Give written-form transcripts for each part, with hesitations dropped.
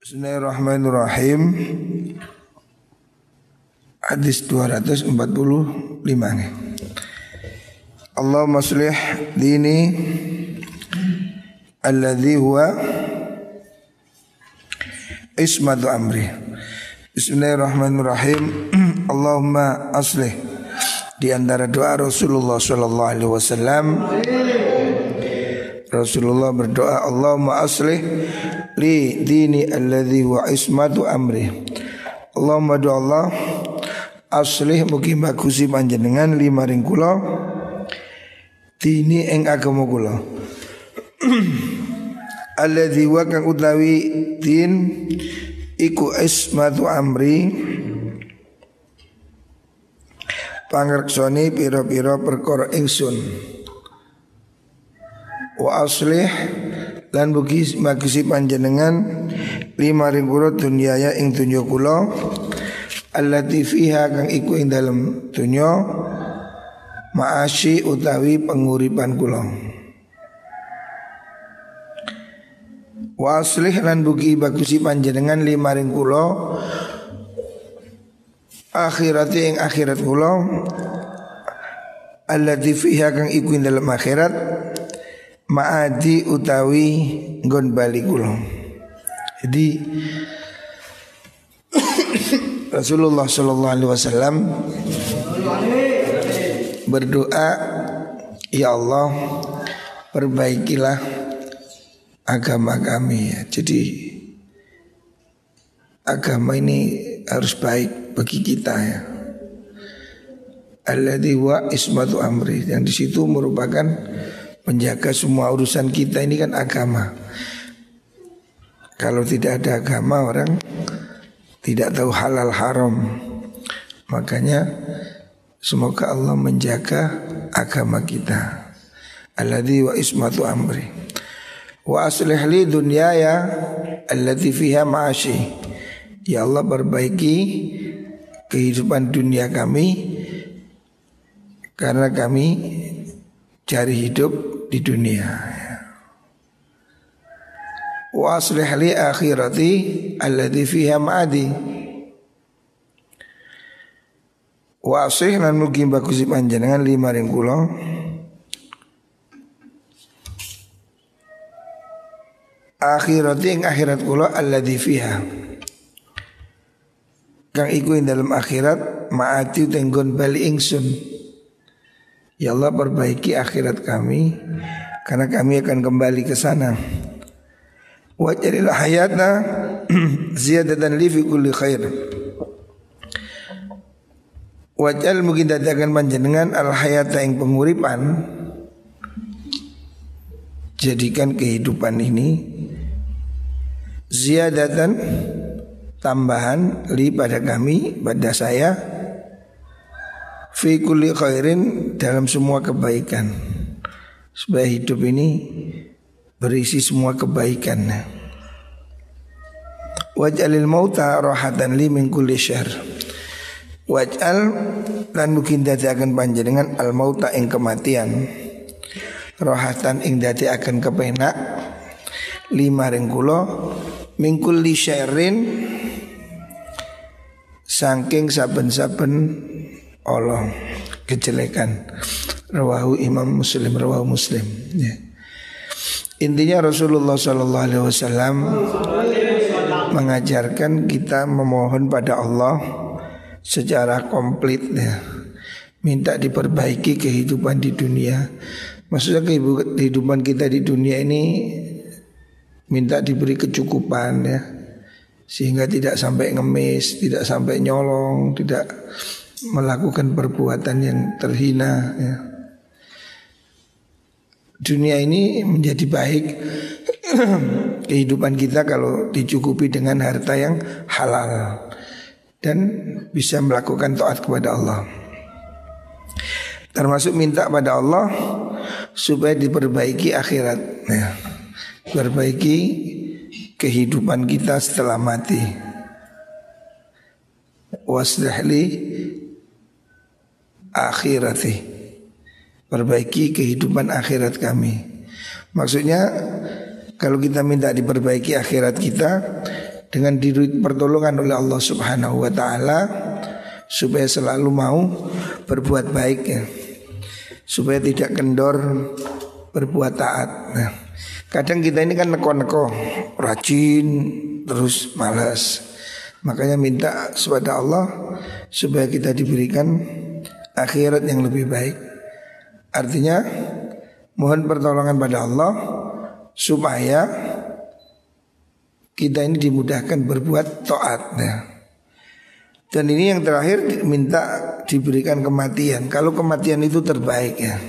Bismillahirrahmanirrahim. Hadis 245 nih. Allahumma shlih dini alladhi huwa ismatu amri. Bismillahirrahmanirrahim. Allahumma aslih. Di antara doa Rasulullah sallallahu alaihi wasallam, Rasulullah berdoa, Allahumma aslih li dini alladhi wa ismatu amri. Allahumma doa Allah aslih mugi bagusi panjenengan lima ring kula dini ing agama kula. Alladhi wa kang utawi din iku ismatu amri, pangreksoni pira-pira perkara ingsun. Wa aslih lan mugi magisi panjenengan lima ring kula dunyaya ing dunya kula allati fiha kang iku ing dalem dunya ma'asyi utawi penguripan kula. Wa aslih lan mugi bagusi panjenengan lima ring kula akhirati ing akhirat kula allati fiha kang iku ing dalem akhirat ma'adi utawi nggon bali kula. Jadi Rasulullah sallallahu alaihi wasallam berdoa, ya Allah perbaikilah agama kami. Jadi agama ini harus baik bagi kita ya. Alladzi wa ismatu amri, yang di situ merupakan penjaga semua urusan kita ini kan agama. Kalau tidak ada agama orang tidak tahu halal haram. Makanya semoga Allah menjaga agama kita. Alladzi wa ismatu amri. Wa aslih li dunyaya allati fiha ma'ashi. Ya Allah perbaiki kehidupan dunia kami karena kami cari hidup di dunia. Wa aslih li akhirati alladhi fiha ma'adi. Wa aslih lan mugi bagusi panjenengan lima ring kula akhirati ing akhirat kula alladhi fiha kang iku ing dalam akhirat ma'adi tenggon bali ingsun. Ya Allah perbaiki akhirat kami karena kami akan kembali ke sana. Waj'alil hayata ziyadatan li fi kulli khair. Waj'al mungkin dadakan panjenengan al hayata ing penguripan, jadikan kehidupan ini ziyadatan tambahan li pada kami, pada saya, fi kulli khairin dalam semua kebaikan, supaya hidup ini berisi semua kebaikan. Waj'alil mauta rahatan li min kulli syarr. Waj'al lan mungkin dadiaken panjenengan al mauta ing kematian rahatan ing dadiaken kepenak lima ring kula min kulli syarrin saking saben-saben Allah kejelekan. Rawahu Imam Muslim, rawahu Muslim ya. Intinya Rasulullah sallallahu alaihi wasallam mengajarkan kita memohon pada Allah secara komplit ya. Minta diperbaiki kehidupan di dunia. Maksudnya kehidupan kita di dunia ini minta diberi kecukupan ya, sehingga tidak sampai ngemis, tidak sampai nyolong, tidak melakukan perbuatan yang terhina ya. Dunia ini menjadi baik kehidupan kita kalau dicukupi dengan harta yang halal dan bisa melakukan taat kepada Allah. Termasuk minta pada Allah supaya diperbaiki akhirat ya. Perbaiki kehidupan kita setelah mati. Waslihli akhirati, perbaiki kehidupan akhirat kami. Maksudnya kalau kita minta diperbaiki akhirat kita, dengan diberi pertolongan oleh Allah Subhanahu wa taala supaya selalu mau berbuat baik ya. Supaya tidak kendor berbuat taat. Nah, kadang kita ini kan neko-neko, rajin terus malas. Makanya minta kepada Allah supaya kita diberikan akhirat yang lebih baik. Artinya mohon pertolongan pada Allah supaya kita ini dimudahkan berbuat taat ya. Dan ini yang terakhir minta diberikan kematian. Kalau kematian itu terbaik ya.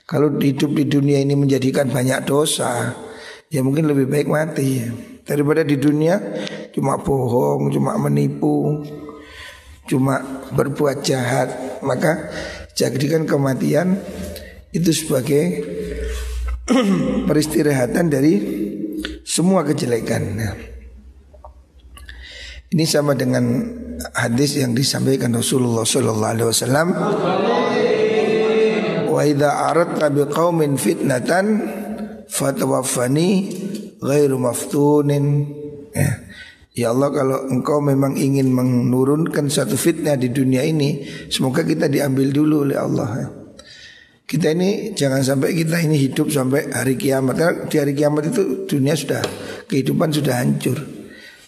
Kalau hidup di dunia ini menjadikan banyak dosa, ya mungkin lebih baik mati ya. Daripada di dunia cuma bohong, cuma menipu, cuma berbuat jahat. Maka jadikan kematian itu sebagai peristirahatan dari semua kejelekan ya. Ini sama dengan hadis yang disampaikan Rasulullah sallallahu alaihi wasallam, wa idza aradta biqaumin fitnatan fatawaffani ghairu maftunin. Ya Allah, kalau engkau memang ingin menurunkan satu fitnah di dunia ini, semoga kita diambil dulu oleh Allah ya. Kita ini jangan sampai kita ini hidup sampai hari kiamat. Karena di hari kiamat itu dunia sudah, kehidupan sudah hancur,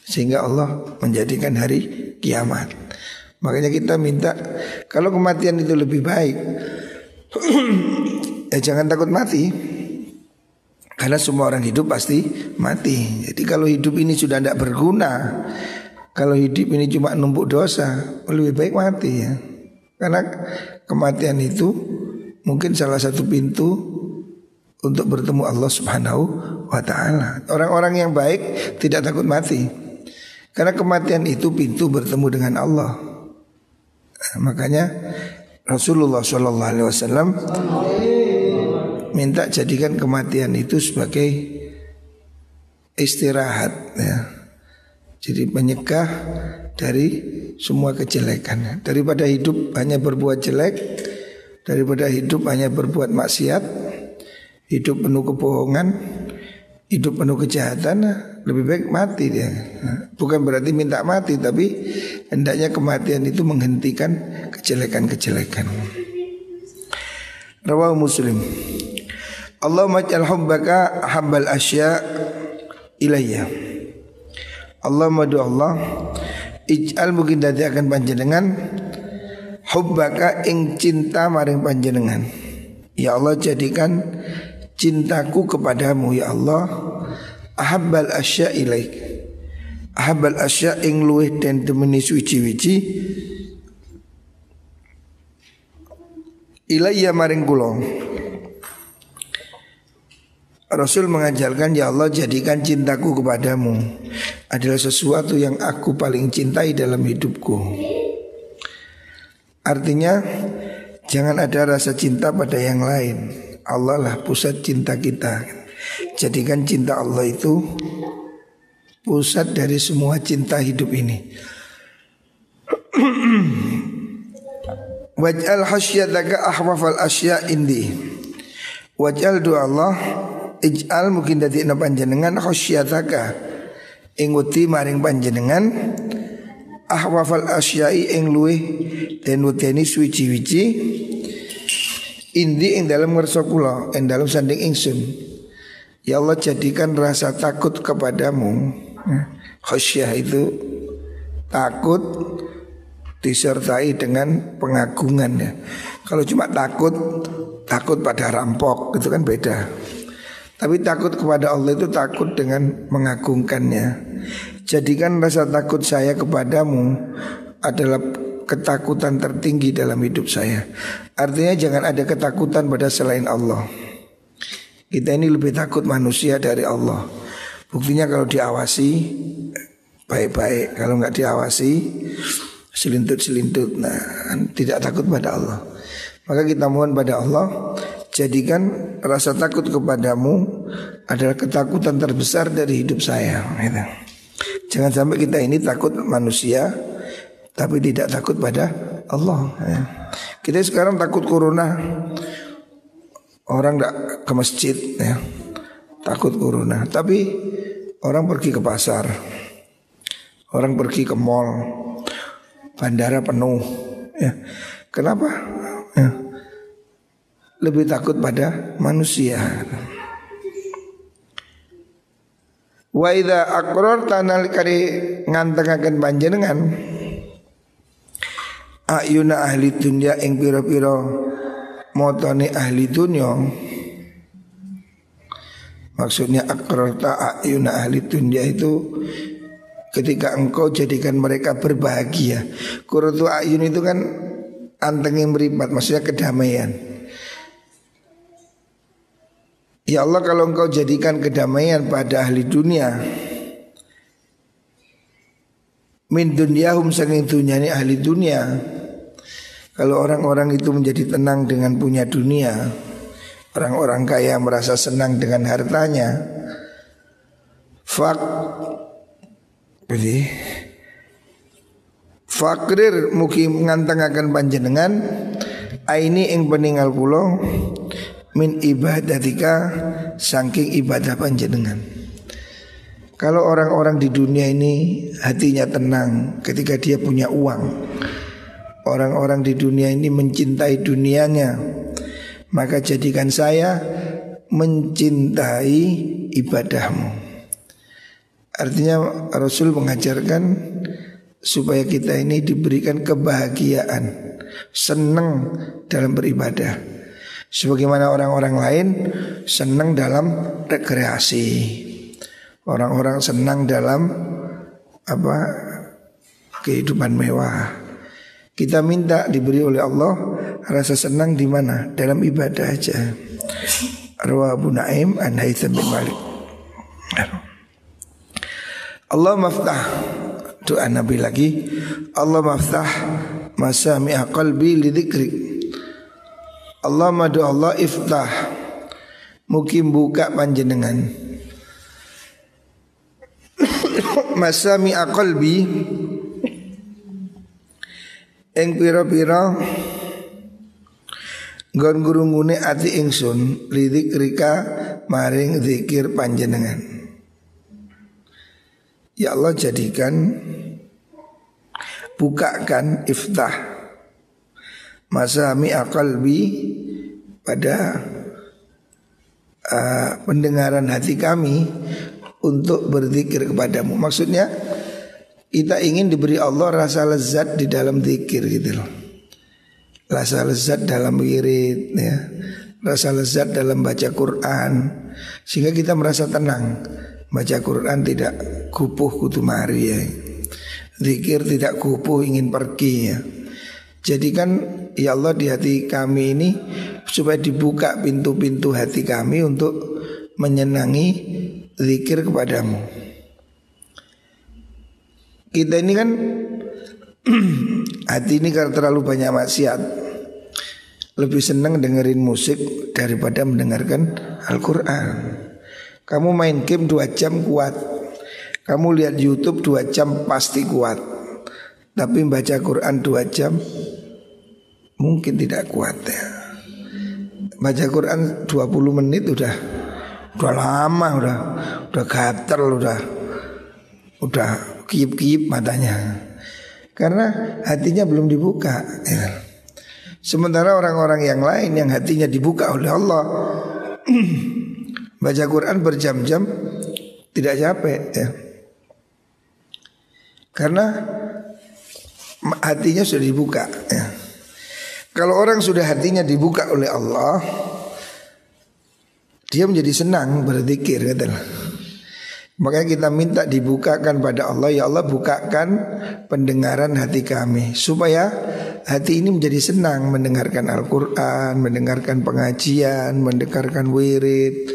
sehingga Allah menjadikan hari kiamat. Makanya kita minta kalau kematian itu lebih baik, jangan takut mati. Karena semua orang hidup pasti mati. Jadi kalau hidup ini sudah tidak berguna, kalau hidup ini cuma numpuk dosa, lebih baik mati ya. Karena kematian itu mungkin salah satu pintu untuk bertemu Allah Subhanahu wa ta'ala. Orang-orang yang baik tidak takut mati, karena kematian itu pintu bertemu dengan Allah. Makanya Rasulullah SAW minta jadikan kematian itu sebagai istirahat ya. Jadi menyegah dari semua kejelekan. Daripada hidup hanya berbuat jelek, daripada hidup hanya berbuat maksiat, hidup penuh kebohongan, hidup penuh kejahatan, lebih baik mati dia. Bukan berarti minta mati, tapi hendaknya kematian itu menghentikan kejelekan-kejelekan. Rawahu Muslim. Allahumma ij'al hubbaka habbal asya ilayya. Allahumma du Allah ij'al mungkin dadi akan panjenengan hubbaka ing cinta maring panjenengan. Ya Allah, jadikan cintaku kepadamu ya Allah ahabbal asya ilaik. Ahabbal asya ing luweh den temeni suci-wici ilayya maring kula. Rasul mengajarkan, ya Allah, jadikan cintaku kepadamu adalah sesuatu yang aku paling cintai dalam hidupku. Artinya jangan ada rasa cinta pada yang lain. Allah lah pusat cinta kita. Jadikan cinta Allah itu pusat dari semua cinta hidup ini. Waj'al hasyataka ahwafal asya indi. Waj'al doa Allah ij'al mungkin dadi panjenengan hasyataka ing wedi maring panjenengan ahwafal asyai ing luweh den wedeni suci-wici indi ing dalam ngersa kula, ing dalam sanding ingsun. Ya Allah, jadikan rasa takut kepadamu. Khasyah itu takut disertai dengan pengagungan ya. Kalau cuma takut pada rampok itu kan beda. Tapi takut kepada Allah itu takut dengan mengagungkannya. Jadikan rasa takut saya kepadamu adalah ketakutan tertinggi dalam hidup saya. Artinya jangan ada ketakutan pada selain Allah. Kita ini lebih takut manusia dari Allah. Buktinya kalau diawasi baik-baik, kalau nggak diawasi selintut-selintut, nah tidak takut pada Allah. Maka kita mohon pada Allah, jadikan rasa takut kepadamu adalah ketakutan terbesar dari hidup saya. Jangan sampai kita ini takut manusia tapi tidak takut pada Allah. Kita sekarang takut corona, orang tidak ke masjid ya, takut corona. Tapi orang pergi ke pasar, Orang pergi ke mall, bandara penuh ya. Kenapa? Ya. Lebih takut pada manusia. Wa idza aqrarta nalikari ngantengaken panjenengan ayuna ahli dunya ing pira-pira motone ahli dunya. Maksudnya aqrarta ayuna ahli dunya itu ketika engkau jadikan mereka berbahagia. Qurratu ayun itu kan antenging meripat, maksudnya kedamaian. Ya Allah, kalau engkau jadikan kedamaian pada ahli dunia, min dunyahum saking dunyane ahli dunia, kalau orang-orang itu menjadi tenang dengan punya dunia, orang-orang kaya merasa senang dengan hartanya, fakrir mugi ngantengaken panjenengan aini ing peninggal kula min ibadatika saking ibadah panjenengan. Kalau orang-orang di dunia ini hatinya tenang ketika dia punya uang, orang-orang di dunia ini mencintai dunianya, maka jadikan saya mencintai ibadahmu. Artinya Rasul mengajarkan supaya kita ini diberikan kebahagiaan, senang dalam beribadah. Sebagaimana orang-orang lain senang dalam rekreasi, orang-orang senang dalam kehidupan mewah. Kita minta diberi oleh Allah rasa senang di mana? Dalam ibadah aja. Rawahu Abu Naim an Haitsam bin Malik. Allah maftah, doa Nabi lagi, Allah maftah masami'a qalbi li dzikrik. Allah madu Allah iftah, mukim buka panjenengan masami'a qalbi ing pira-pira nggon ngrungune ati ingsun li dzikrika maring zikir panjenengan. Ya Allah, jadikan, bukakan, iftah masami'a qalbi pada pendengaran hati kami untuk berzikir kepadamu. Maksudnya kita ingin diberi Allah rasa lezat di dalam zikir gitu loh. Rasa lezat dalam wirid ya. Rasa lezat dalam baca Quran, sehingga kita merasa tenang. Baca Quran tidak kupuh kutu mari ya. Zikir tidak kupuh ingin pergi ya. Jadikan ya Allah di hati kami ini supaya dibuka pintu-pintu hati kami untuk menyenangi zikir kepadamu. Kita ini kan hati ini karena terlalu banyak maksiat, lebih senang dengerin musik daripada mendengarkan Al-Quran. Kamu main game 2 jam kuat, kamu lihat YouTube 2 jam pasti kuat, tapi baca Quran 2 jam mungkin tidak kuat ya. Baca Quran 20 menit udah lama, udah gatel, udah kiyip-kiyip matanya, karena hatinya belum dibuka ya. Sementara orang-orang yang lain yang hatinya dibuka oleh Allah baca Quran berjam-jam tidak capek ya, karena hatinya sudah dibuka ya. Kalau orang sudah hatinya dibuka oleh Allah, dia menjadi senang berzikir katalah. Makanya kita minta dibukakan pada Allah, ya Allah bukakan pendengaran hati kami supaya hati ini menjadi senang mendengarkan Al-Quran, mendengarkan pengajian, mendengarkan wirid,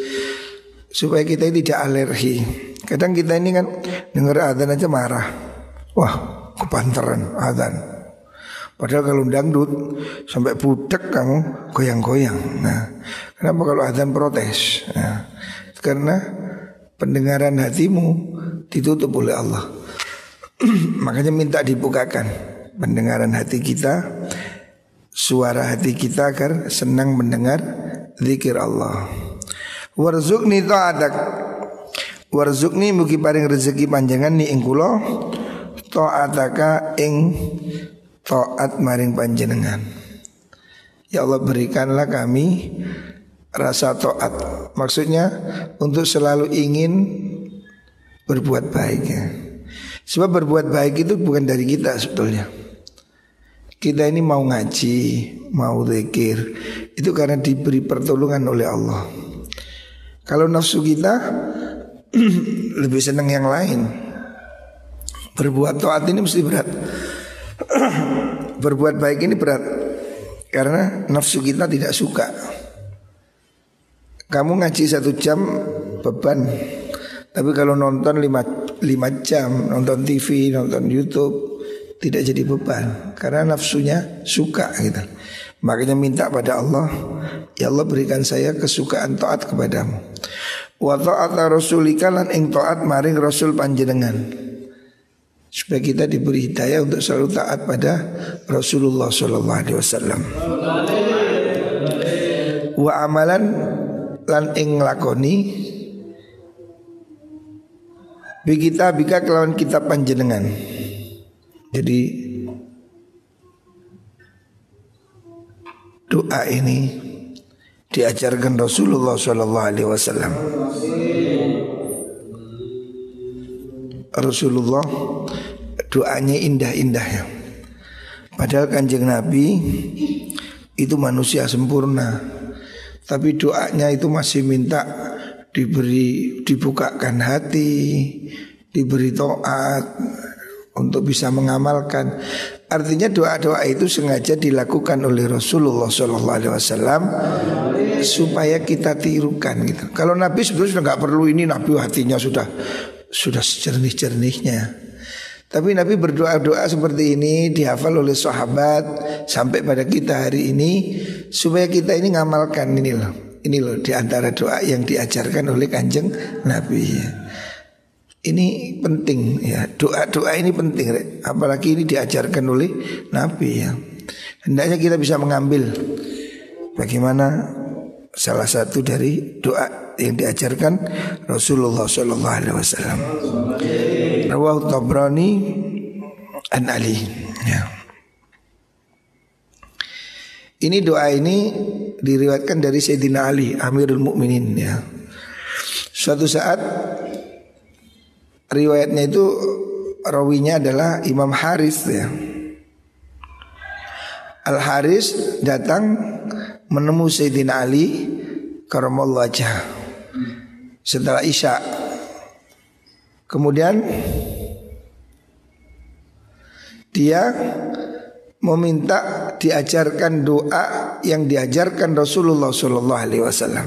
supaya kita tidak alergi. Kadang kita ini kan dengar azan aja marah, wah kepanteran azan. Padahal kalau dangdut sampai budek kamu goyang-goyang. Nah, kenapa kalau azan protes? Nah, karena pendengaran hatimu ditutup oleh Allah. Makanya minta dibukakan pendengaran hati kita, suara hati kita agar senang mendengar zikir Allah. Warzuqni ta'atak, warzuqni mugi paring rezeki panjangan ni ing kula ta'ataka ing taat maring panjenengan. Ya Allah, berikanlah kami rasa taat. Maksudnya untuk selalu ingin berbuat baik ya. Sebab berbuat baik itu bukan dari kita sebetulnya. Kita ini mau ngaji, mau zikir, itu karena diberi pertolongan oleh Allah. Kalau nafsu kita lebih senang yang lain. Berbuat taat ini mesti berat. Berbuat baik ini berat karena nafsu kita tidak suka. Kamu ngaji 1 jam beban, tapi kalau nonton 5 jam, nonton TV, nonton YouTube, tidak jadi beban karena nafsunya suka gitu. Makanya minta pada Allah, ya Allah berikan saya kesukaan taat kepadamu. Wa ta'ata rasulika lan ing taat maring rasul panjenengan, supaya kita diberi hidayah untuk selalu taat pada Rasulullah sallallahu alaihi wasallam. Wa amalan lan ing lakoni bi kita bika kelawan kitab panjenengan. Jadi doa ini diajarkan Rasulullah sallallahu alaihi wasallam. Rasulullah doanya indah-indah ya. Padahal kanjeng Nabi itu manusia sempurna, tapi doanya itu masih minta dibukakan hati, diberi taat untuk bisa mengamalkan. Artinya doa-doa itu sengaja dilakukan oleh Rasulullah SAW supaya kita tirukan gitu. Kalau Nabi sebetulnya sudah nggak perlu ini, Nabi hatinya sudah sejernih-jernihnya. Tapi Nabi berdoa-doa seperti ini dihafal oleh sahabat sampai pada kita hari ini, supaya kita ini ngamalkan ini loh di antara doa yang diajarkan oleh kanjeng Nabi ya. Ini penting ya, doa-doa ini penting, apalagi ini diajarkan oleh Nabi ya. Hendaknya kita bisa mengambil bagaimana salah satu dari doa yang diajarkan Rasulullah sallallahu alaihi wasallam. Rawahu Tabrani an Ali ya. Ini doa ini diriwayatkan dari Sayyidina Ali Amirul Mukminin ya. Suatu saat riwayatnya itu rawinya adalah Imam Haris ya. Al Haris datang menemui Sayyidina Ali karamallahu wajhah setelah Isya. Kemudian dia meminta diajarkan doa yang diajarkan Rasulullah SAW.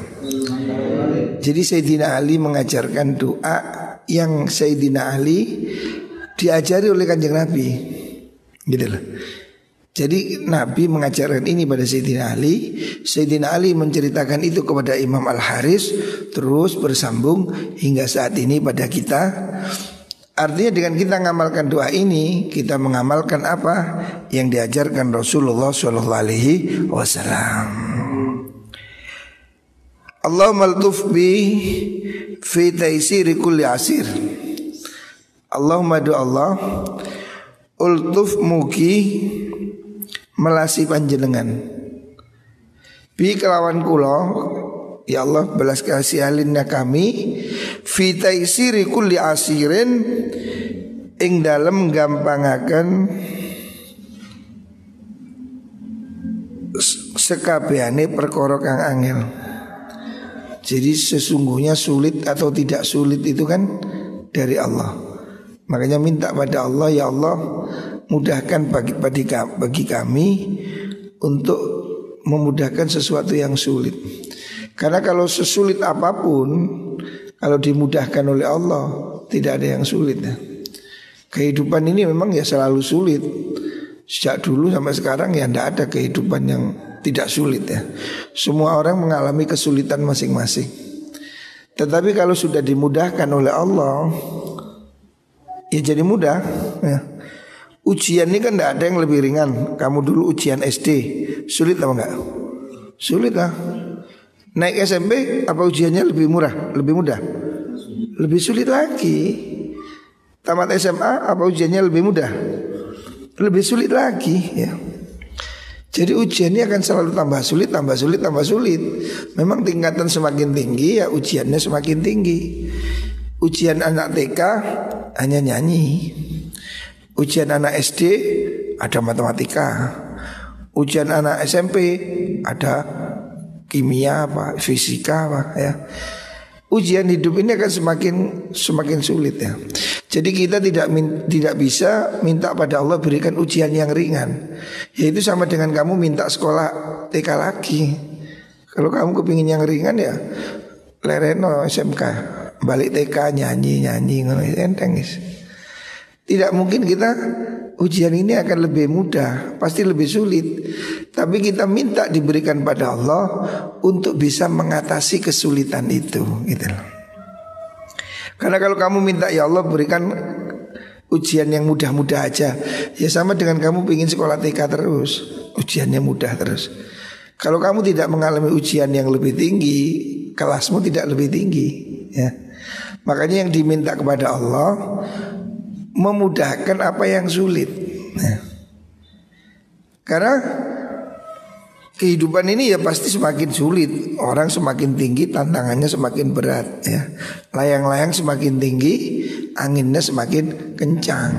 Jadi Sayyidina Ali mengajarkan doa yang Sayyidina Ali diajari oleh kanjeng Nabi, gitu loh. Jadi Nabi mengajarkan ini pada Sayyidina Ali, Sayyidina Ali menceritakan itu kepada Imam Al-Haris, terus bersambung hingga saat ini pada kita. Artinya dengan kita mengamalkan doa ini, kita mengamalkan apa yang diajarkan Rasulullah SAW. Allahumma altuf bi fi taisiri kulli asir. Allahumma do Allah ultuf mugi melasi panjenengan bi kelawan kula, ya Allah belas kasihalinnya kami fi taisiri kulli asirin ing dalem gampangaken sekabehane perkara kang angel. Jadi sesungguhnya sulit atau tidak sulit itu kan dari Allah. Makanya minta pada Allah, ya Allah mudahkan bagi kami untuk memudahkan sesuatu yang sulit. Karena kalau sesulit apapun, kalau dimudahkan oleh Allah, tidak ada yang sulit ya. Kehidupan ini memang ya selalu sulit. Sejak dulu sampai sekarang ya tidak ada kehidupan yang tidak sulit ya. Semua orang mengalami kesulitan masing-masing. Tetapi kalau sudah dimudahkan oleh Allah, ya jadi mudah ya. Ujian ini kan tidak ada yang lebih ringan. Kamu dulu ujian SD, sulit apa enggak? Sulit lah. Naik SMP apa ujiannya lebih murah, lebih mudah? Lebih sulit lagi. tamat SMA apa ujiannya lebih mudah? Lebih sulit lagi ya. Jadi ujiannya akan selalu tambah sulit, tambah sulit, tambah sulit. Memang tingkatan semakin tinggi ya ujiannya semakin tinggi. Ujian anak TK hanya nyanyi. Ujian anak SD ada matematika. Ujian anak SMP ada kimia apa, fisika apa ya. Ujian hidup ini akan semakin sulit ya. Jadi kita tidak bisa minta pada Allah berikan ujian yang ringan. Yaitu sama dengan kamu minta sekolah TK lagi. Kalau kamu kepingin yang ringan ya lereno SMK, balik TK nyanyi ngono enteng guys. Tidak mungkin kita ujian ini akan lebih mudah, pasti lebih sulit. Tapi kita minta diberikan pada Allah untuk bisa mengatasi kesulitan itu gitu loh. Karena kalau kamu minta ya Allah berikan ujian yang mudah-mudah aja, ya sama dengan kamu ingin sekolah TK terus, ujiannya mudah terus. Kalau kamu tidak mengalami ujian yang lebih tinggi, kelasmu tidak lebih tinggi ya. Makanya yang diminta kepada Allah memudahkan apa yang sulit ya. Karena kehidupan ini ya pasti semakin sulit. Orang semakin tinggi, tantangannya semakin berat ya. Layang-layang semakin tinggi, anginnya semakin kencang.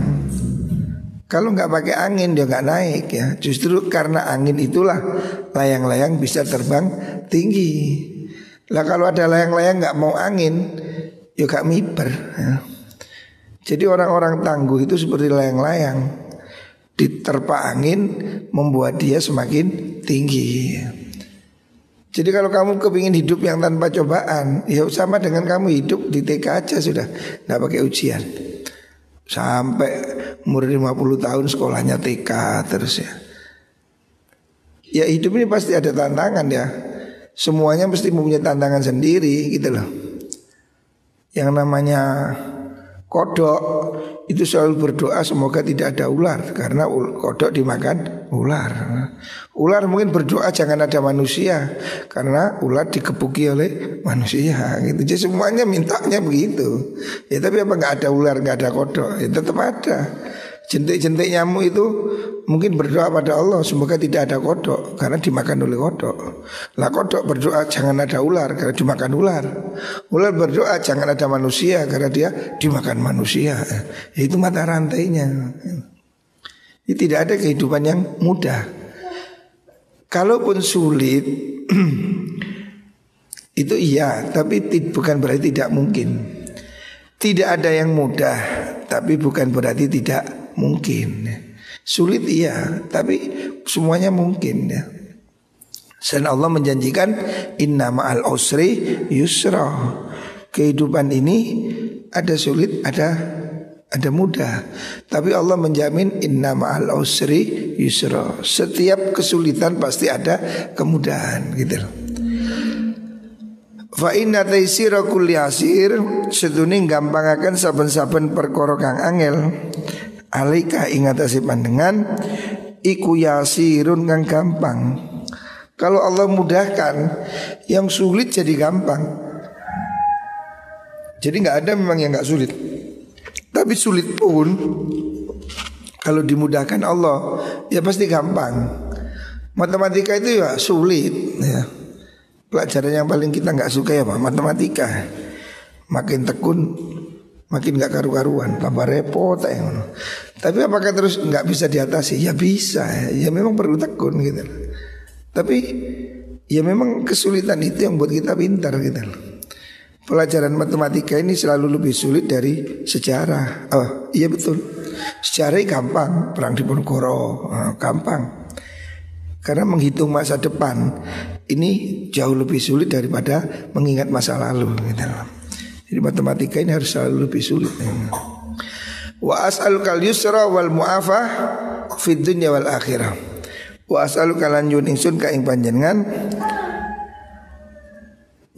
Kalau nggak pakai angin dia nggak naik ya. Justru karena angin itulah layang-layang bisa terbang tinggi. Lah kalau ada layang-layang nggak mau angin, ya gak miber ya. Jadi orang-orang tangguh itu seperti layang-layang, diterpa angin membuat dia semakin tinggi. Jadi kalau kamu kepingin hidup yang tanpa cobaan, ya sama dengan kamu hidup di TK aja sudah, nggak pakai ujian. Sampai umur 50 tahun sekolahnya TK terus ya. Ya hidup ini pasti ada tantangan ya. Semuanya mesti mempunyai tantangan sendiri gitu loh. Yang namanya kodok itu selalu berdoa semoga tidak ada ular, karena kodok dimakan ular. Ular mungkin berdoa jangan ada manusia, karena ular dikepuki oleh manusia gitu. Jadi semuanya mintanya begitu. Ya tapi apa nggak ada ular, nggak ada kodok, ya tetap ada. Jentik-jentik nyamuk itu mungkin berdoa pada Allah semoga tidak ada kodok, karena dimakan oleh kodok. Lah kodok berdoa jangan ada ular, karena dimakan ular. Ular berdoa jangan ada manusia, karena dia dimakan manusia. Itu mata rantainya. Ini tidak ada kehidupan yang mudah. Kalaupun sulit itu iya, tapi bukan berarti tidak mungkin. Tidak ada yang mudah, tapi bukan berarti tidak mungkin. Sulit iya, tapi semuanya mungkin ya. Dan Allah menjanjikan inna ma'al usri yusra. Kehidupan ini ada sulit, ada mudah. Tapi Allah menjamin inna ma'al usri yusra. Setiap kesulitan pasti ada kemudahan gitu loh. Fa inna taysira kulli asir, seduning gampangaken saben-saben perkara kang angel. Alaika ingatasi pandangan iku yasirun kang gampang. Kalau Allah mudahkan, yang sulit jadi gampang. Jadi nggak ada memang yang nggak sulit. Tapi sulit pun kalau dimudahkan Allah ya pasti gampang. Matematika itu ya sulit ya. Pelajaran yang paling kita nggak suka ya Pak, matematika. Makin tekun makin nggak karu-karuan, tambah repot ya. Tapi apakah terus nggak bisa diatasi? Ya bisa, ya memang perlu tekun gitu. Tapi ya memang kesulitan itu yang buat kita pintar gitu. Pelajaran matematika ini selalu lebih sulit dari sejarah. Oh iya betul, sejarah gampang, perang Diponegoro gampang. Karena menghitung masa depan ini jauh lebih sulit daripada mengingat masa lalu gitu. Jadi matematika ini harus selalu lebih sulit. Wa as'alukal yusra wal mu'afah fid dunya wal akhirah. Wa as'aluka lan nyuwun ingsun ka ing panjenengan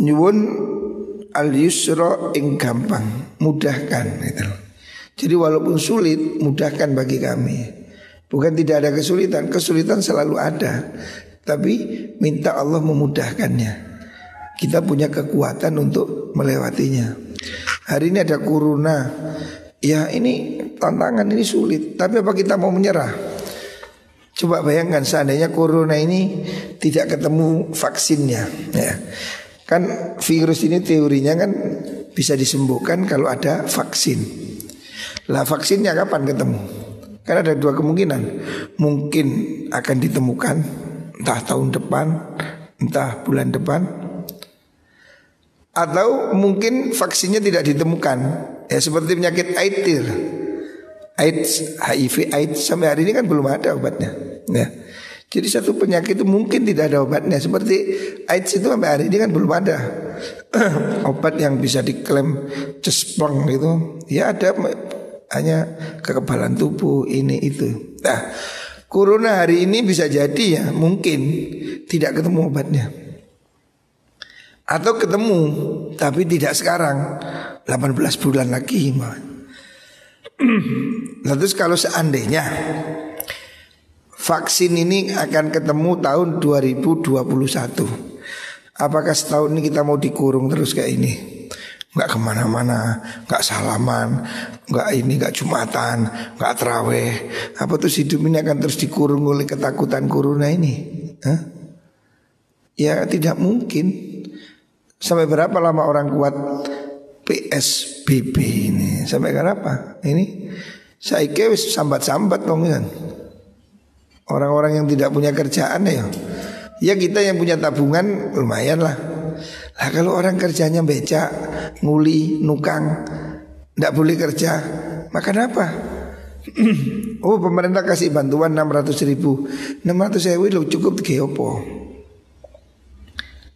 nyuwun al yusra ing gampang, mudahkan gitu. Jadi walaupun sulit, mudahkan bagi kami. Bukan tidak ada kesulitan, kesulitan selalu ada. Tapi minta Allah memudahkannya. Kita punya kekuatan untuk melewatinya. Hari ini ada corona Ya ini tantangan, ini sulit. Tapi apa kita mau menyerah? Coba bayangkan seandainya corona ini tidak ketemu vaksinnya, ya. Kan virus ini teorinya kan bisa disembuhkan kalau ada vaksin. Lah vaksinnya kapan ketemu? Kan ada dua kemungkinan. Mungkin akan ditemukan entah tahun depan, entah bulan depan, atau mungkin vaksinnya tidak ditemukan. Ya seperti penyakit AIDS, HIV AIDS sampai hari ini kan belum ada obatnya. Ya. Jadi satu penyakit itu mungkin tidak ada obatnya. Seperti AIDS itu sampai hari ini kan belum ada obat yang bisa diklaim cesplong gitu. Ya ada, hanya kekebalan tubuh ini itu. Nah, corona hari ini bisa jadi ya mungkin tidak ketemu obatnya, atau ketemu tapi tidak sekarang, 18 bulan lagi. Lalu kalau seandainya vaksin ini akan ketemu tahun 2021, apakah setahun ini kita mau dikurung terus kayak ini? Nggak kemana-mana, nggak salaman, nggak ini, nggak jumatan, nggak terawih. Apa terus hidup ini akan terus dikurung oleh ketakutan corona ini? Hah? Ya tidak mungkin. Sampai berapa lama orang kuat PSBB ini? Sampai berapa? Ini saya kira sambat-sambat dong kan. Orang-orang yang tidak punya kerjaan ya kita yang punya tabungan lumayan lah. Lah kalau orang kerjanya becak, nguli, nukang, tidak boleh kerja, makan apa? Oh pemerintah kasih bantuan 600.000. 600.000 lo cukup ke opo?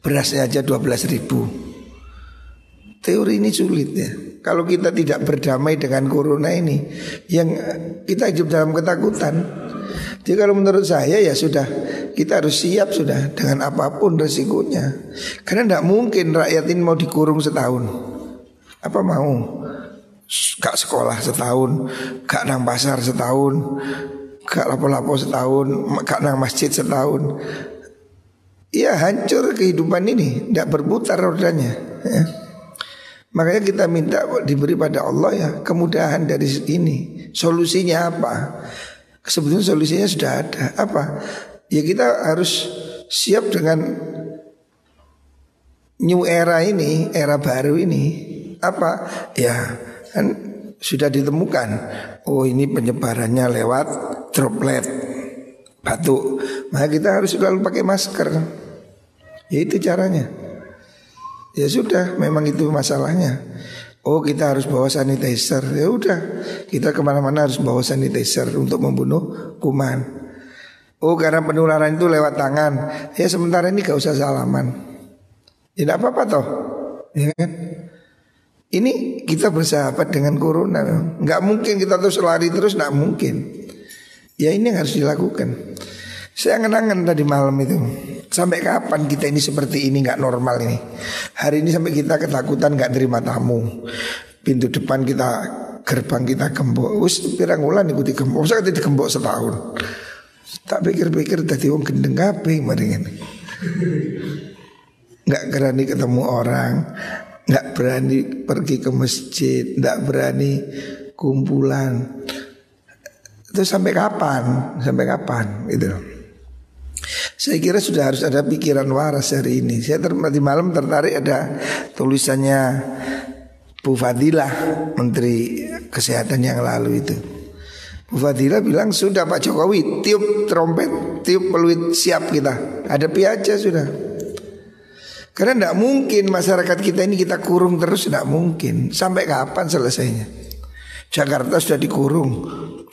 Berasnya aja 12.000. Teori ini sulit ya. Kalau kita tidak berdamai dengan corona ini, yang kita hidup dalam ketakutan. Jadi kalau menurut saya ya sudah, kita harus siap sudah dengan apapun resikonya. Karena tidak mungkin rakyat ini mau dikurung setahun. Apa mau? Gak sekolah setahun, gak nang pasar setahun, gak lapo-lapo setahun, gak nang masjid setahun. Ya hancur kehidupan ini, tidak berputar rodanya ya. Makanya kita minta diberi pada Allah ya kemudahan dari ini. Solusinya apa? Sebetulnya solusinya sudah ada. Apa? Ya kita harus siap dengan new era ini, era baru ini. Apa? Ya kan sudah ditemukan. Oh ini penyebarannya lewat droplet, batuk. Maka kita harus selalu pakai masker. Ya itu caranya. Ya sudah, memang itu masalahnya. Oh kita harus bawa sanitizer. Ya udah, kita kemana-mana harus bawa sanitizer untuk membunuh kuman. Oh karena penularan itu lewat tangan. Ya sementara ini gak usah salaman. Ya tidak apa-apa toh, ya kan? Ini kita bersahabat dengan corona. Gak mungkin kita terus lari terus, gak mungkin. Ya ini yang harus dilakukan. Saya ngenangan tadi malam itu, sampai kapan kita ini seperti ini, gak normal ini. Hari ini sampai kita ketakutan gak terima tamu. Pintu depan kita, gerbang kita gembok. Wis pirang wulan iku digembok. Masa kita digembok setahun. Tak pikir-pikir tadi wong gendeng kabeh maring ini. Gak berani ketemu orang, gak berani pergi ke masjid, gak berani kumpulan. Itu sampai kapan? Sampai kapan gitu. Saya kira sudah harus ada pikiran waras hari ini. Saya di malam tertarik ada tulisannya Bu Fadilah, Menteri Kesehatan yang lalu itu. Bu Fadilah bilang sudah Pak Jokowi tiup trompet, tiup peluit, siap kita. Hadapi aja sudah. Karena tidak mungkin masyarakat kita ini kita kurung terus, tidak mungkin. Sampai kapan selesainya? Jakarta sudah dikurung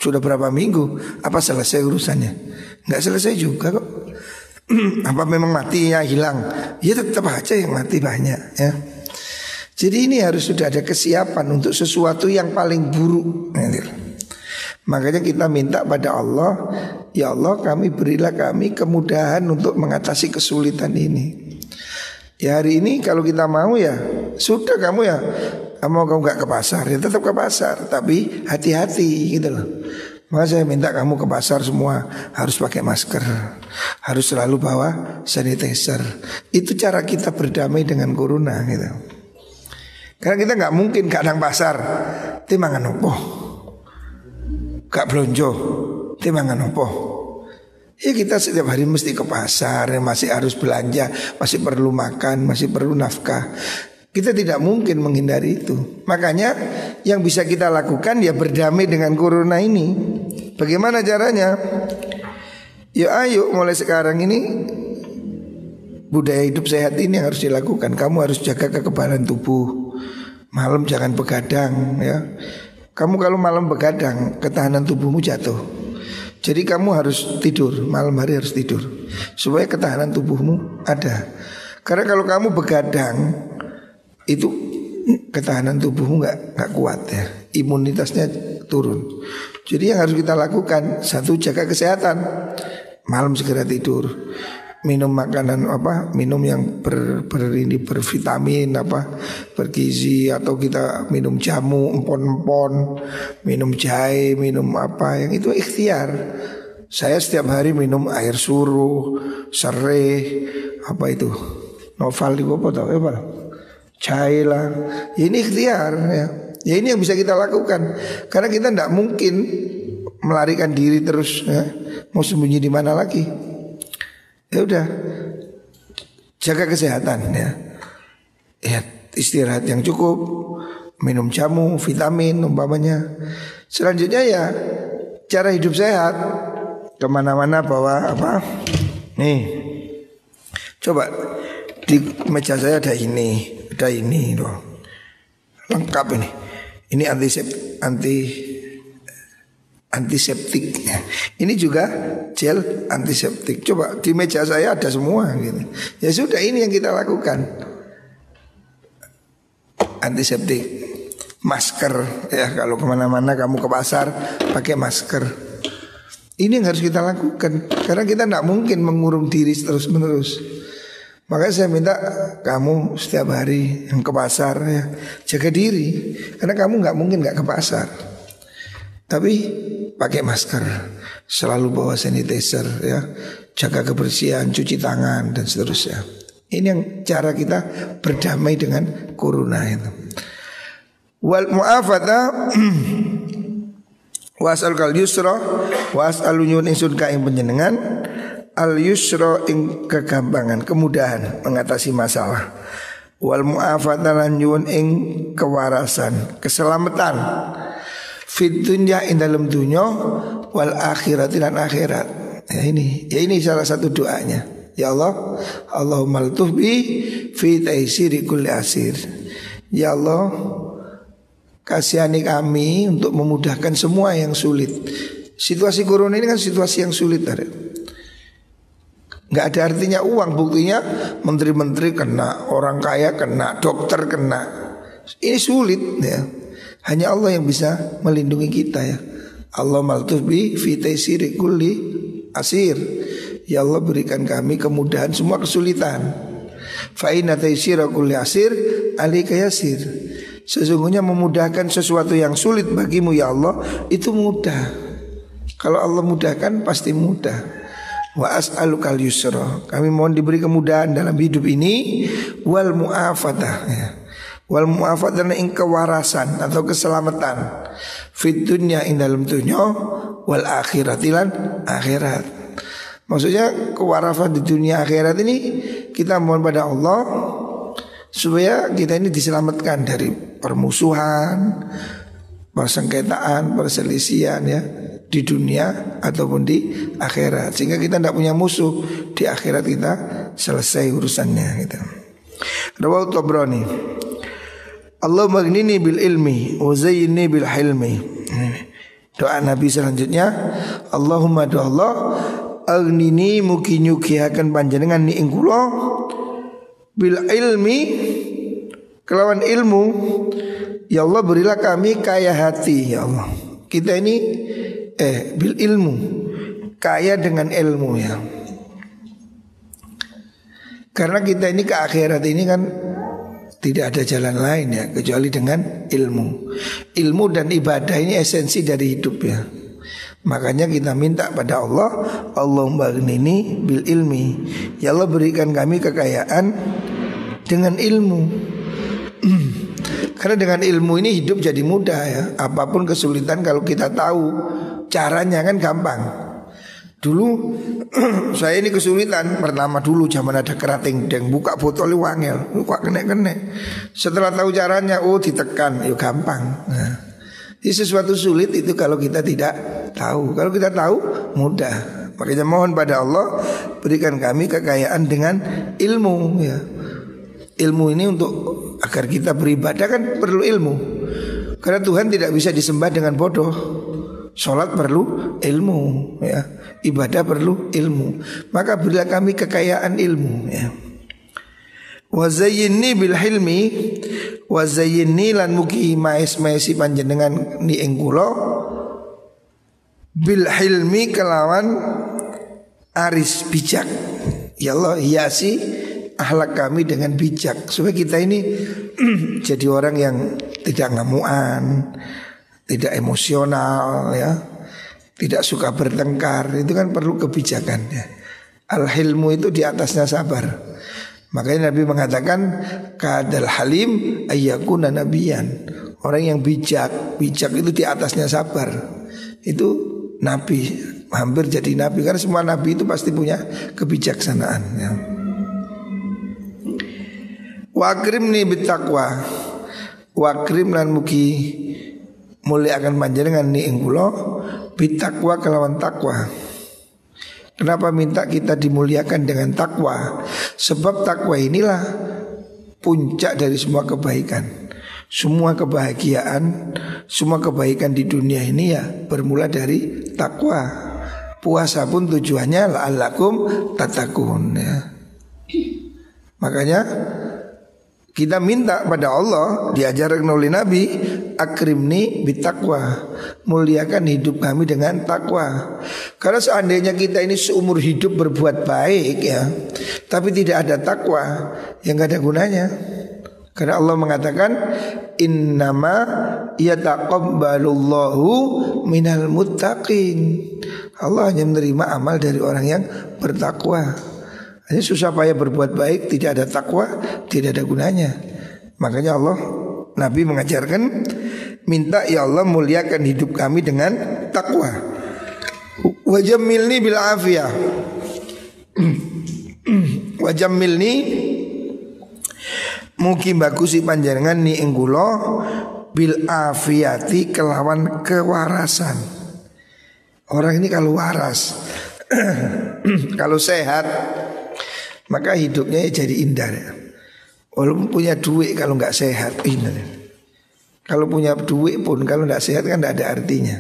sudah berapa minggu, apa selesai urusannya? Nggak selesai juga kok. Apa memang matinya hilang? Ya tetap aja yang mati banyak ya. Jadi ini harus sudah ada kesiapan untuk sesuatu yang paling buruk. Makanya kita minta pada Allah, ya Allah kami berilah kami kemudahan untuk mengatasi kesulitan ini. Ya hari ini kalau kita mau ya sudah kamu ya, mau kamu gak ke pasar ya tetap ke pasar, tapi hati-hati gitu loh. Maka saya minta kamu ke pasar semua harus pakai masker, harus selalu bawa sanitizer. Itu cara kita berdamai dengan corona gitu. Karena kita nggak mungkin gak nang pasar mangan opo, gak blonjo mangan opo. Ya kita setiap hari mesti ke pasar, masih harus belanja, masih perlu makan, masih perlu nafkah. Kita tidak mungkin menghindari itu. Makanya yang bisa kita lakukan ya berdamai dengan corona ini. Bagaimana caranya? Ya ayo mulai sekarang ini budaya hidup sehat ini yang harus dilakukan. Kamu harus jaga kekebalan tubuh. Malam jangan begadang ya. Kamu kalau malam begadang, ketahanan tubuhmu jatuh. Jadi kamu harus tidur, malam hari harus tidur supaya ketahanan tubuhmu ada. Karena kalau kamu begadang, itu ketahanan tubuhmu nggak kuat ya. Imunitasnya turun. Jadi yang harus kita lakukan, satu, jaga kesehatan. Malam segera tidur. Minum makanan minum yang bervitamin bergizi, atau kita minum jamu empon-empon, minum jahe, minum yang itu ikhtiar. Saya setiap hari minum air suruh, serai, noval itu jahe lah. Ya, ini ikhtiar ya. Ya ini yang bisa kita lakukan. Karena kita tidak mungkin melarikan diri terus ya. Mau sembunyi di mana lagi? Ya udah, jaga kesehatan ya. Ya, istirahat yang cukup, minum jamu, vitamin umpamanya. Selanjutnya ya cara hidup sehat. Kemana-mana bawa nih, coba di meja saya ada ini loh. Lengkap ini. Ini antiseptik. Ini juga gel antiseptik. Coba di meja saya ada semua gitu. Ya sudah, ini yang kita lakukan. Antiseptik, masker ya, kalau kemana-mana kamu ke pasar pakai masker. Ini yang harus kita lakukan. Karena kita tidak mungkin mengurung diri terus-menerus. Makanya saya minta kamu setiap hari yang ke pasar ya, jaga diri. Karena kamu nggak mungkin nggak ke pasar. Tapi pakai masker, selalu bawa sanitizer ya, jaga kebersihan, cuci tangan dan seterusnya. Ini yang cara kita berdamai dengan corona itu. Wal mu'afata wasal kal yusra wasal nyun ingsun ka ing panjenengan al yusra ing kegampangan, kemudahan mengatasi masalah. Wal mu'afata lan nyun ing kewarasan, keselamatan. Fit dunya ing dalam dunya wal akhirat lan akhirat. Ya ini salah satu doanya. Ya Allah, Allahumma altuf bi fi taisiri kulli asir. Ya Allah, kasihani kami untuk memudahkan semua yang sulit. Situasi corona ini kan situasi yang sulit, nggak ada artinya uang. Buktinya menteri-menteri kena, orang kaya kena, dokter kena. Ini sulit ya. Hanya Allah yang bisa melindungi kita ya. Allah maltuf bi fi taisiri kulli asir. Ya Allah, berikan kami kemudahan semua kesulitan. Fa inna taisira kulli asir alika yasir. Sesungguhnya memudahkan sesuatu yang sulit bagimu ya Allah itu mudah. Kalau Allah mudahkan pasti mudah. Wa as'alukal yusra. Kami mohon diberi kemudahan dalam hidup ini. Wal mu'afatah ya. Wal mu'afatah ing kewarasan atau keselamatan. Fit dunya ing dalam dunya. Wal akhiratilan akhirat. Maksudnya kewarafat di dunia akhirat ini kita mohon pada Allah supaya kita ini diselamatkan dari permusuhan, persengketaan, perselisihan ya di dunia ataupun di akhirat, sehingga kita tidak punya musuh di akhirat, kita selesai urusannya gitu. Rawahu Tabrani. Allahumma aghnini bil ilmi wa zayyinni bil hilmi. Doa Nabi selanjutnya, Allahumma doa Allah aghnini mugi nyugihaken panjenengan ni ing kula bil ilmi kelawan ilmu. Ya Allah, berilah kami kaya hati ya Allah. Kita ini bil ilmu, kaya dengan ilmu ya. Karena kita ini ke akhirat ini kan tidak ada jalan lain ya kecuali dengan ilmu. Ilmu dan ibadah ini esensi dari hidup ya. Makanya kita minta pada Allah, Allahumma aghnini bil ilmi. Ya Allah, berikan kami kekayaan dengan ilmu. Karena dengan ilmu ini hidup jadi mudah ya. Apapun kesulitan kalau kita tahu caranya kan gampang. Dulu saya ini kesulitan pertama dulu zaman ada kerating deng buka botol wangel, buka kena. Setelah tahu caranya, oh ditekan, yuk gampang. Nah, ini sesuatu sulit itu kalau kita tidak tahu. Kalau kita tahu mudah. Makanya mohon pada Allah berikan kami kekayaan dengan ilmu ya. Ilmu ini untuk agar kita beribadah kan perlu ilmu. Karena Tuhan tidak bisa disembah dengan bodoh. Sholat perlu ilmu ya. Ibadah perlu ilmu. Maka berilah kami kekayaan ilmu ya. Wa zayyinni bil hilmi, wa zayyinni lan mugi maes-maesi panjenengan ni ing kula bil hilmi kelawan aris bijak. Ya Allah hiasi akhlak kami dengan bijak supaya kita ini jadi orang yang tidak ngamuan, tidak emosional ya, tidak suka bertengkar. Itu kan perlu kebijakan ya. Al-hilmu itu di atasnya sabar. Makanya Nabi mengatakan kadal halim ayyakuna nabiyan. Orang yang bijak itu di atasnya sabar. Itu nabi, hampir jadi nabi. Karena semua nabi itu pasti punya kebijaksanaan ya. Wakrimni bittaqwa, wakrim lan mugi mulia akan panjenengan ni ing kula bittaqwa kelawan takwa. Kenapa minta kita dimuliakan dengan takwa? Sebab takwa inilah puncak dari semua kebaikan. Semua kebahagiaan, semua kebaikan di dunia ini ya bermula dari takwa. Puasa pun tujuannya la'allakum tattaqun ya. Makanya kita minta pada Allah, diajarkan oleh Nabi, akrimni bittaqwa, muliakan hidup kami dengan takwa. Karena seandainya kita ini seumur hidup berbuat baik ya, tapi tidak ada takwa, yang gak ada gunanya. Karena Allah mengatakan innama yataqabbalullahu minal muttaqin. Allah hanya menerima amal dari orang yang bertakwa. Ini susah payah berbuat baik, tidak ada takwa, tidak ada gunanya. Makanya Allah, Nabi mengajarkan, minta ya Allah muliakan hidup kami dengan takwa. Wajammilni bil afiyah. Wajammilni mugi bagusi panjenengan ni ing kula bil afiyati kelawan kewarasan. Orang ini kalau waras, kalau sehat, maka hidupnya jadi indah ya. Walaupun punya duit kalau nggak sehat indah. Kalau punya duit pun kalau nggak sehat kan nggak ada artinya.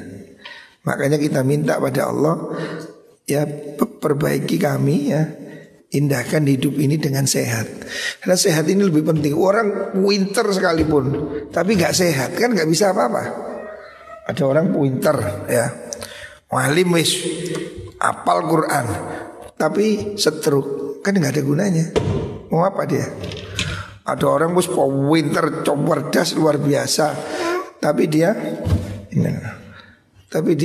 Makanya kita minta pada Allah, ya perbaiki kami ya, indahkan hidup ini dengan sehat. Karena sehat ini lebih penting. Orang pinter sekalipun tapi nggak sehat kan nggak bisa apa-apa. Ada orang pinter ya, walim wis apal Quran tapi stroke kan nggak ada gunanya. Mau apa dia? Ada orang bos pinter, cerdas luar biasa, tapi dia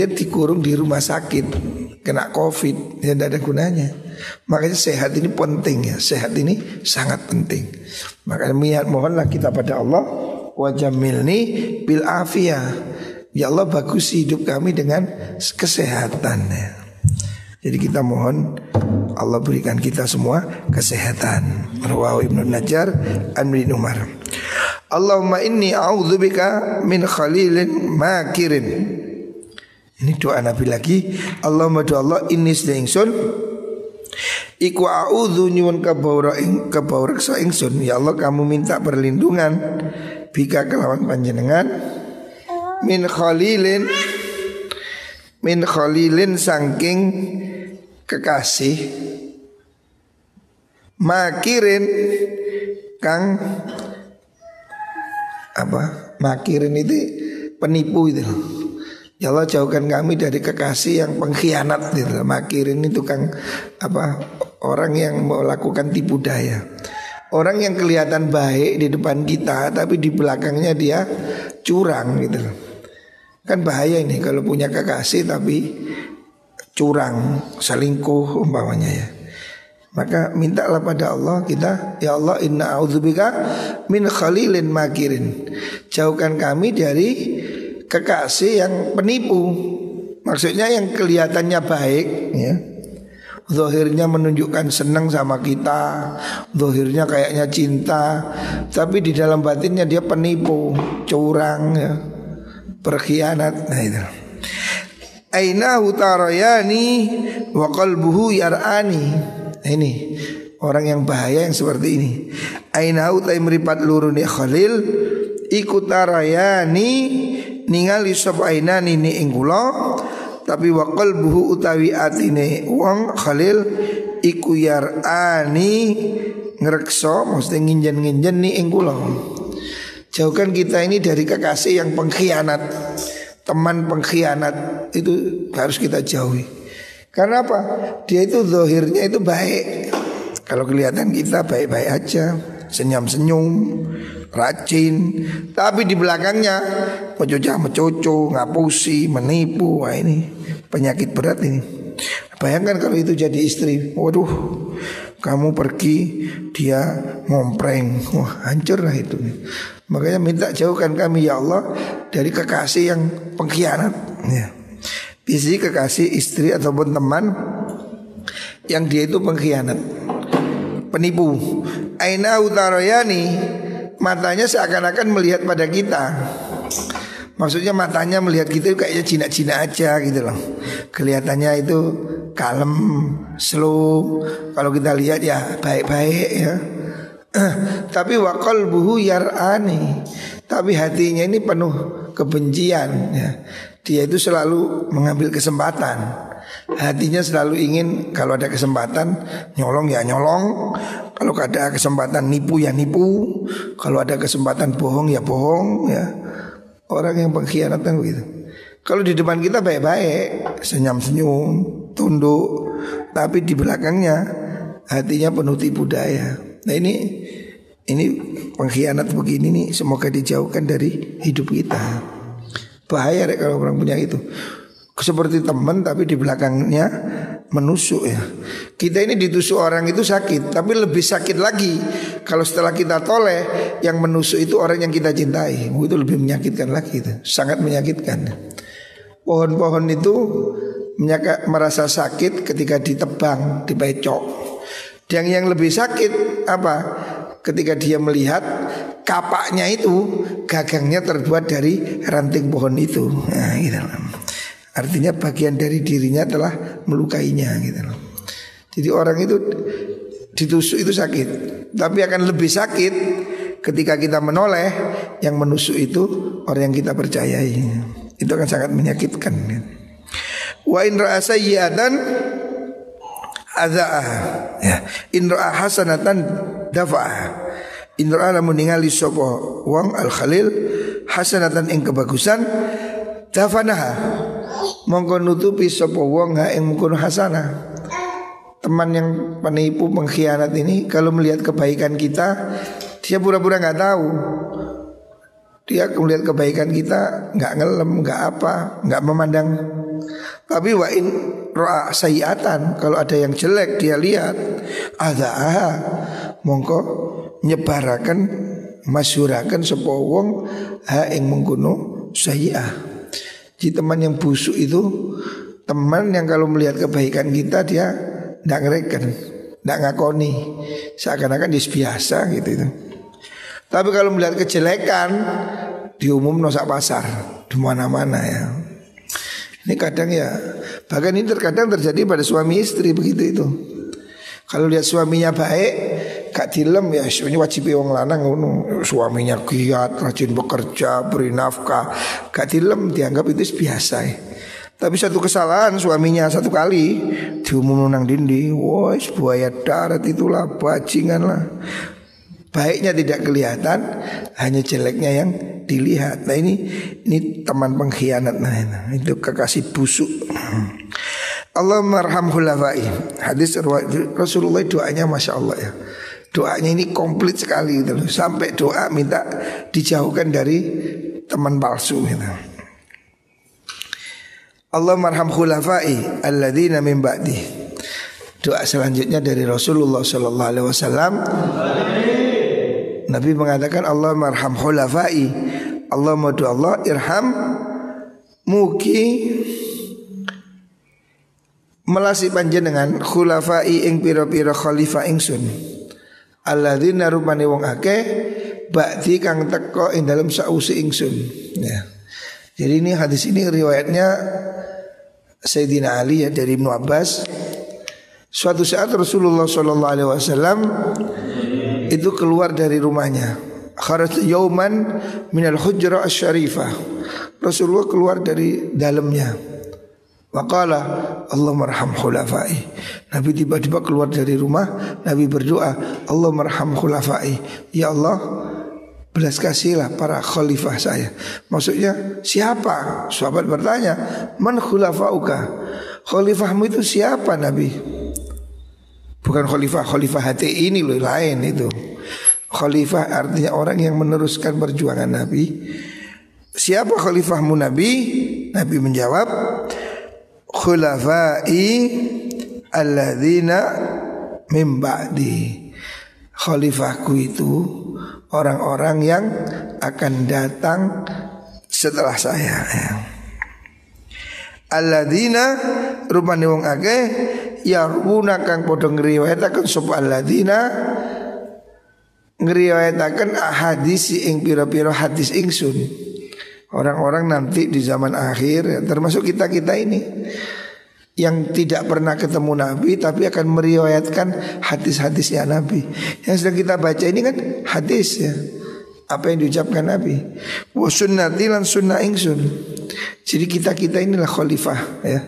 dikurung di rumah sakit, kena COVID, ya tidak ada gunanya. Makanya sehat ini penting ya, sehat ini sangat penting. Makanya mohonlah kita pada Allah, wajamilni bil afiyah. Ya Allah bagus hidup kami dengan kesehatan ya. Jadi kita mohon Allah berikan kita semua kesehatan. Rawahu Ibnu Najjar an Ibnu Umar. Allahumma inni a'udzubika min khalilin makirin. Ini doa Nabi lagi. Allahumma do Allah inni sedengsun iku a'udzu nyuwun kabawreksa ingsun. Ya Allah kamu minta perlindungan bika kelawan panjenengan min khalilin saking kekasih makirin kang apa? Makirin itu penipu itu. Ya Allah jauhkan kami dari kekasih yang pengkhianat gitu. Makirin itu tukang apa? Orang yang melakukan tipu daya. Orang yang kelihatan baik di depan kita tapi di belakangnya dia curang gitu. Kan bahaya ini kalau punya kekasih tapi curang, selingkuh umpamanya ya. Maka mintalah pada Allah kita, ya Allah, inna a'udzubika min khalilin makirin. Jauhkan kami dari kekasih yang penipu. Maksudnya yang kelihatannya baik ya, zahirnya menunjukkan senang sama kita, zahirnya kayaknya cinta, tapi di dalam batinnya dia penipu, curang ya, berkhianat. Nah itu. Aina hutarayani wa qalbuhu yar'ani. Ini orang yang bahaya yang seperti ini. Aina utai meripat lurune Khalil iku tarayani ningali sapa aina nini ing kula, tapi wa qalbuhu utawi atine wong Khalil iku yar'ani ngrekso, mesti nginjen-nginjen ni ing kula. Jauhkan kita ini dari kekasih yang pengkhianat. Teman pengkhianat itu harus kita jauhi. Karena apa? Dia itu zahirnya itu baik. Kalau kelihatan kita baik-baik aja, senyum-senyum, rajin, tapi di belakangnya mecoca-mecoco, ngapusi, menipu. Wah ini penyakit berat ini. Bayangkan kalau itu jadi istri. Waduh, kamu pergi, dia ngompreng. Wah hancur lah itu. Makanya minta jauhkan kami ya Allah dari kekasih yang pengkhianat ya. Bisa kekasih istri ataupun teman yang dia itu pengkhianat, penipu. Aina utarayani, matanya seakan-akan melihat pada kita. Maksudnya matanya melihat kita kayaknya Cina-Cina aja gitu loh. Kelihatannya itu kalem, slow. Kalau kita lihat ya baik-baik ya. Tapi wa qalbuhu yar'ani, tapi hatinya ini penuh kebencian ya. Dia itu selalu mengambil kesempatan. Hatinya selalu ingin kalau ada kesempatan nyolong ya nyolong. Kalau ada kesempatan nipu ya nipu. Kalau ada kesempatan bohong ya bohong ya. Orang yang pengkhianat kan begitu. Kalau di depan kita baik-baik, senyum-senyum, tunduk, tapi di belakangnya hatinya penuh tipu daya. Nah ini pengkhianat begini nih, semoga dijauhkan dari hidup kita. Bahaya deh kalau orang punya itu. Seperti teman tapi di belakangnya menusuk ya. Kita ini ditusuk orang itu sakit, tapi lebih sakit lagi kalau setelah kita toleh yang menusuk itu orang yang kita cintai. Itu lebih menyakitkan lagi itu. Sangat menyakitkan. Pohon-pohon itu merasa sakit ketika ditebang, dibecok. Dan yang lebih sakit apa? Ketika dia melihat kapaknya itu, gagangnya terbuat dari ranting pohon itu. Nah, gitu. Artinya bagian dari dirinya telah melukainya gitu. Jadi orang itu ditusuk itu sakit, tapi akan lebih sakit ketika kita menoleh yang menusuk itu orang yang kita percayai. Itu akan sangat menyakitkan. Wa in ra'a sayyi'atan adza'ah ya. In ra'a hasanatan dafa'ah. In ra'a lamun ningali sapa wong al khalil hasanatan ing kebagusan dafanaha, mongko nutupi sapa wong ha ing mungkon hasanah. Teman yang penipu pengkhianat ini kalau melihat kebaikan kita, dia pura-pura nggak tahu. Dia melihat kebaikan kita nggak ngelem, nggak apa, nggak memandang. Tapi wa in ra'a sayiatan, kalau ada yang jelek dia lihat, adza'ah, mongko nyebarakan masyurakan sapa wong ha ing mengkono sayi'ah. Jadi teman yang busuk itu teman yang kalau melihat kebaikan kita dia ndak ngereken, ndak ngakoni, seakan-akan dia biasa gitu itu. Tapi kalau melihat kejelekan diumumno sak pasar di mana-mana ya. Ini kadang ya, bahkan ini terkadang terjadi pada suami istri begitu itu. Kalau lihat suaminya baik, gak dilem ya, ini wajib wong lanang ngono. Suaminya giat, rajin bekerja, beri nafkah, gak dilem dianggap itu biasa ya. Tapi satu kesalahan suaminya satu kali diumum nang dindi, wah buaya darat itulah, bajingan lah. Baiknya tidak kelihatan, hanya jeleknya yang dilihat. Nah ini teman pengkhianat. Nah itu kekasih busuk. Allah marham khulafai. Hadis Rasulullah doanya masya Allah ya. Doanya ini komplit sekali gitu loh. Sampai doa minta dijauhkan dari teman palsu gitu. Allah marham khulafai alladzina min ba'di. doa selanjutnya dari Rasulullah sallallahu alaihi wasallam. Nabi mengatakan Allah marham khulafai. Allah madu Allah irham mugi melasi panjenengan khulafai ing pira-pira khalifah ingsun. Alladzina rupane wong akeh ba'di kang teko ing dalem sausi ingsun. Ya. Jadi ini hadis ini riwayatnya Sayyidina Ali ya dari Ibnu Abbas. Suatu saat Rasulullah sallallahu alaihi wasallam itu keluar dari rumahnya. Kharaj yauman minal hujrah asy-syarifah. Rasulullah keluar dari dalamnya. Waqala Allahumma arham khulafai. Nabi tiba-tiba keluar dari rumah, Nabi berdoa, Allahumma arham khulafai. Ya Allah, belas kasihlah para khalifah saya. Maksudnya siapa? Sahabat bertanya, man khulafauka? Khalifahmu itu siapa Nabi? Bukan khalifah HTI ini loh, lain itu. Khalifah artinya orang yang meneruskan perjuangan Nabi. Siapa khalifahmu Nabi? Nabi menjawab, khulafai alladzina min ba'di. Khalifahku itu orang-orang yang akan datang setelah saya. Alladzina rupane wong akeh yaruna kang padha ngriwayataken sapa alladzina ngriwayataken hadis ing pira-pira hadis ingsun. Orang-orang nanti di zaman akhir termasuk kita-kita ini yang tidak pernah ketemu Nabi tapi akan meriwayatkan hadis-hadisnya Nabi. Yang sedang kita baca ini kan hadis ya, apa yang diucapkan Nabi. Wa sunnati lan sunnah ingsun. Jadi kita-kita inilah khalifah ya.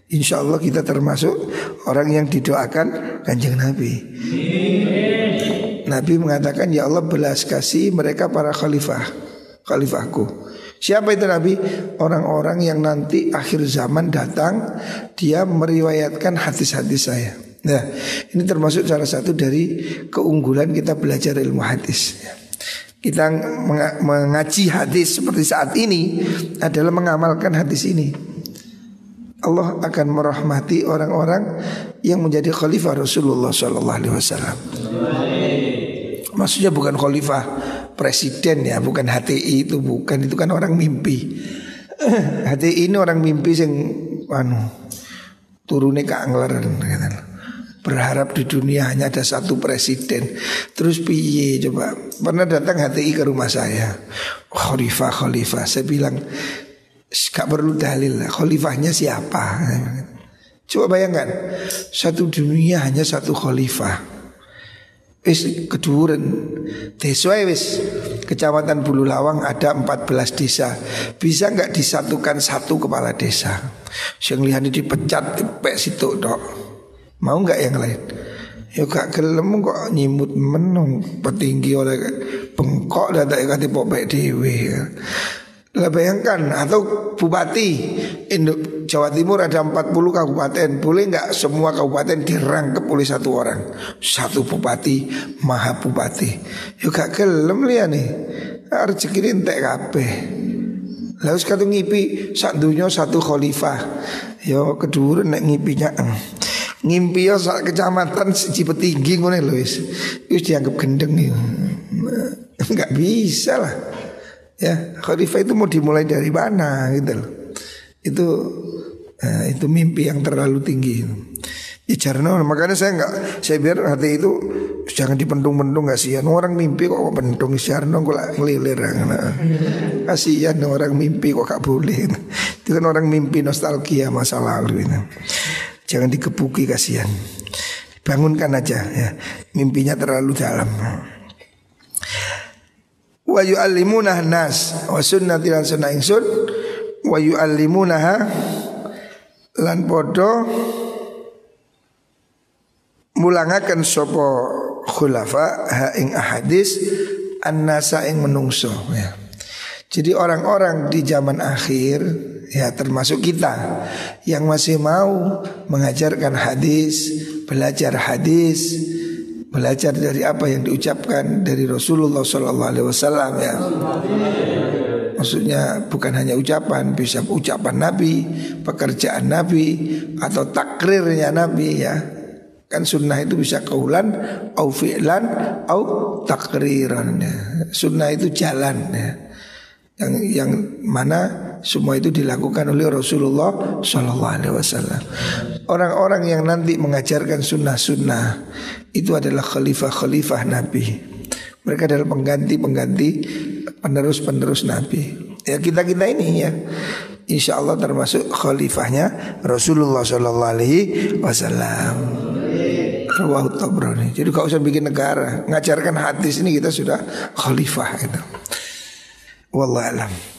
InsyaAllah kita termasuk orang yang didoakan Kanjeng Nabi. Nabi mengatakan ya Allah belas kasih mereka para khalifahku. Siapa itu Nabi? Orang-orang yang nanti akhir zaman datang, dia meriwayatkan hadis-hadis saya. Nah, ini termasuk salah satu dari keunggulan kita belajar ilmu hadis. Kita mengaji hadis seperti saat ini adalah mengamalkan hadis ini. Allah akan merahmati orang-orang yang menjadi khalifah Rasulullah SAW. Maksudnya bukan khalifah presiden ya, bukan HTI itu bukan, itu kan orang mimpi. HTI ini orang mimpi yang turune ke angleran, berharap di dunia hanya ada satu presiden. Terus piye coba? Pernah datang HTI ke rumah saya, khalifah. Saya bilang gak perlu dalil lah, khalifahnya siapa? Coba bayangkan, satu dunia hanya satu khalifah. Wis keduren desa wis Kecamatan Bulu Lawang ada 14 desa. Bisa enggak disatukan satu kepala desa? Sing liyane dipecat pek situ tok. Mau enggak yang lain? Ya gak gelem kok nyimut menung petinggi oleh bengkok dadak kate popek dhewe. Lah bayangkan atau bupati Jawa Timur ada 40 kabupaten. Boleh enggak semua kabupaten dirangkep oleh satu orang, satu bupati, maha bupati? Yo gak gelem liyane. Rezeki entek kabeh. Lah wis kate ngipi sak donya satu khalifah. Yo keduren nek ngipinya. Ngimpi yo sak kecamatan siji petinggi ngene lho wis. Wis dianggap gendeng yo. Enggak bisa lah. Ya, khalifah itu mau dimulai dari mana gitu loh. Itu mimpi yang terlalu tinggi. Ya jarno, makanya saya biar hati itu jangan dipendung-pendung, kasihan orang mimpi kok pendung jarno kok ngelilir. Kasihan orang mimpi kok gak boleh. Itu kan orang mimpi nostalgia masa lalu ini. Jangan dikepuki, kasihan. Bangunkan aja ya. Mimpinya terlalu dalam. Wa yu'allimunah nas wa sunnati lan sunnah ingsun wa yu'allimunaha lan podo mulangaken sapa khulafa ha ing ahadis annasa ing menungso ya. Jadi orang-orang di zaman akhir ya termasuk kita yang masih mau mengajarkan hadis, belajar hadis, belajar dari apa yang diucapkan dari Rasulullah SAW ya. Maksudnya bukan hanya ucapan, bisa ucapan Nabi, pekerjaan Nabi, atau takrirnya Nabi ya. Kan sunnah itu bisa kaulan, au fi'lan, au takriran ya. Sunnah itu jalan ya. Yang mana semua itu dilakukan oleh Rasulullah Sallallahu Alaihi Wasallam. Orang-orang yang nanti mengajarkan sunnah-sunnah itu adalah khalifah-khalifah Nabi. Mereka adalah pengganti-pengganti, penerus-penerus Nabi. Ya kita ini ya, insya Allah termasuk khalifahnya Rasulullah Sallallahu Alaihi Wasallam. Rawahu Tabrani. Jadi gak usah bikin negara, ngajarkan hadis ini kita sudah khalifah itu. Wallahu a'lam.